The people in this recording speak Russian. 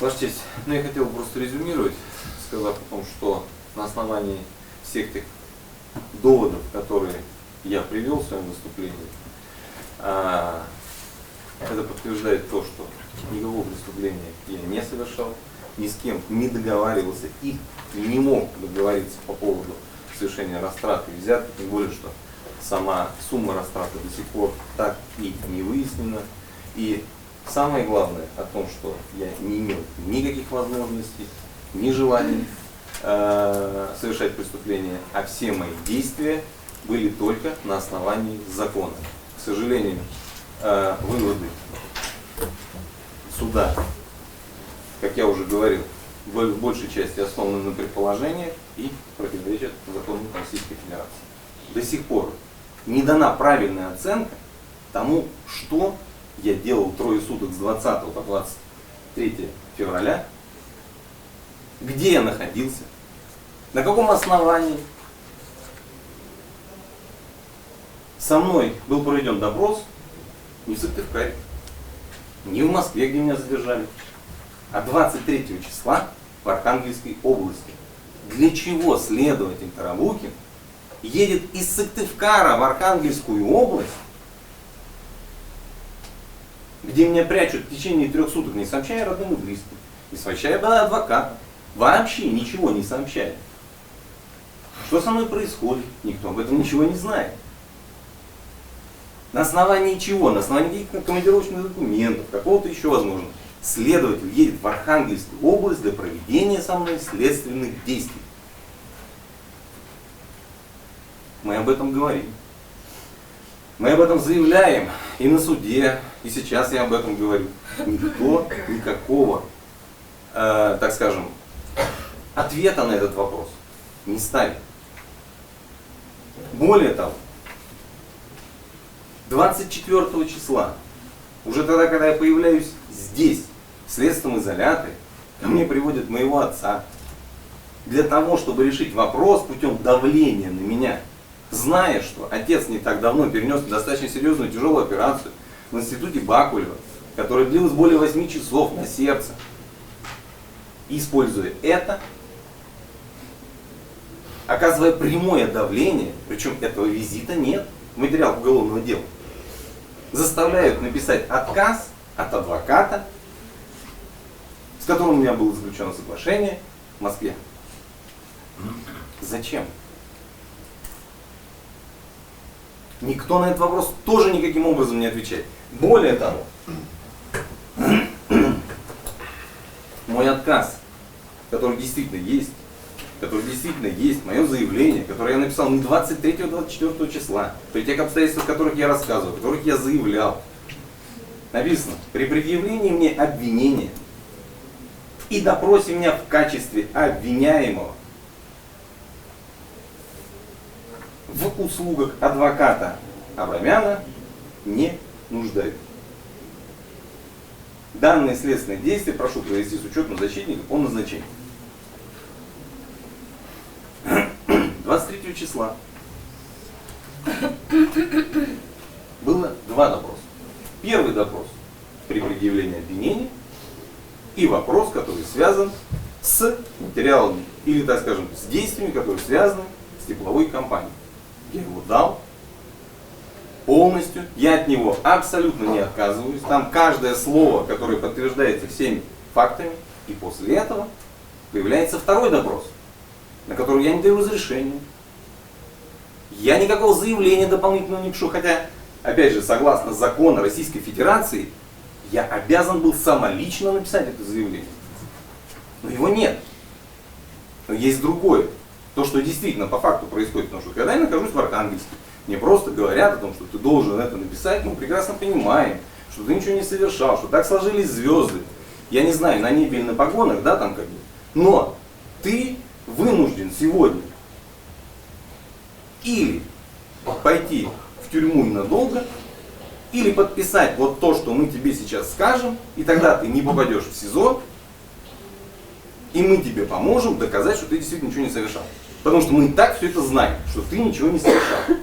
Ваша честь, я хотел просто резюмировать, сказав о том, что на основании всех тех доводов, которые я привел в своем выступлении, это подтверждает то, что никакого преступления я не совершал, ни с кем не договаривался и не мог договориться по поводу совершения растраты и взятки, тем более, что сама сумма растраты до сих пор так и не выяснена. И самое главное о том, что я не имел никаких возможностей, ни желаний совершать преступления, а все мои действия были только на основании закона. К сожалению, выводы суда, как я уже говорил, в большей части основаны на предположениях и противоречат закону Российской Федерации. До сих пор не дана правильная оценка тому, что я делал трое суток с 20 по 23 февраля, где я находился, на каком основании. Со мной был проведен допрос не в Сыктывкаре, не в Москве, где меня задержали, а 23 числа в Архангельской области. Для чего следователь Тарабукин едет из Сыктывкара в Архангельскую область, где меня прячут в течение 3 суток, не сообщая родным и близким, не сообщая адвоката, вообще ничего не сообщая. Что со мной происходит? Никто об этом ничего не знает. На основании чего? На основании каких-то командировочных документов, какого-то еще возможно. Следователь едет в Архангельскую область для проведения со мной следственных действий. Мы об этом говорим. Мы об этом заявляем и на суде, и сейчас я об этом говорю. Никто никакого, так скажем, ответа на этот вопрос не ставит. Более того, 24 числа, уже тогда, когда я появляюсь здесь, в следственном изоляторе, ко мне приводят моего отца для того, чтобы решить вопрос путем давления на меня, зная, что отец не так давно перенес достаточно серьезную тяжелую операцию в институте Бакулева, которая длилась более 8 часов на сердце. И используя это, оказывая прямое давление, причем этого визита нет в материалах уголовного дела, заставляют написать отказ от адвоката, с которым у меня было заключено соглашение в Москве. Зачем? Никто на этот вопрос тоже никаким образом не отвечает. Более того, мой отказ, который действительно есть, мое заявление, которое я написал не 23-24 числа, при тех обстоятельствах, о которых я рассказывал, о которых я заявлял, написано: при предъявлении мне обвинения и допросе меня в качестве обвиняемого в услугах адвоката Абрамяна не нуждаюсь. Данные следственные действия прошу провести с учетом защитника по назначению. 23 числа было 2 допроса. Первый допрос при предъявлении обвинения и вопрос, который связан с материалами или, так скажем, с действиями, которые связаны с тепловой компанией. Я его дал полностью, я от него абсолютно не отказываюсь. Там каждое слово, которое подтверждается всеми фактами, и после этого появляется второй допрос, на который я не даю разрешения. Я никакого заявления дополнительного не пишу, хотя, опять же, согласно закону Российской Федерации, я обязан был самолично написать это заявление. Но его нет. Но есть другое. То, что действительно по факту происходит, потому что когда я нахожусь в Архангельске, мне просто говорят о том, что ты должен это написать, мы прекрасно понимаем, что ты ничего не совершал, что так сложились звезды. Я не знаю, на небе или на погонах, да, там как бы. Но ты вынужден сегодня или пойти в тюрьму ненадолго, или подписать вот то, что мы тебе сейчас скажем, и тогда ты не попадешь в СИЗО, и мы тебе поможем доказать, что ты действительно ничего не совершал. Потому что мы и так все это знаем, что ты ничего не совершал.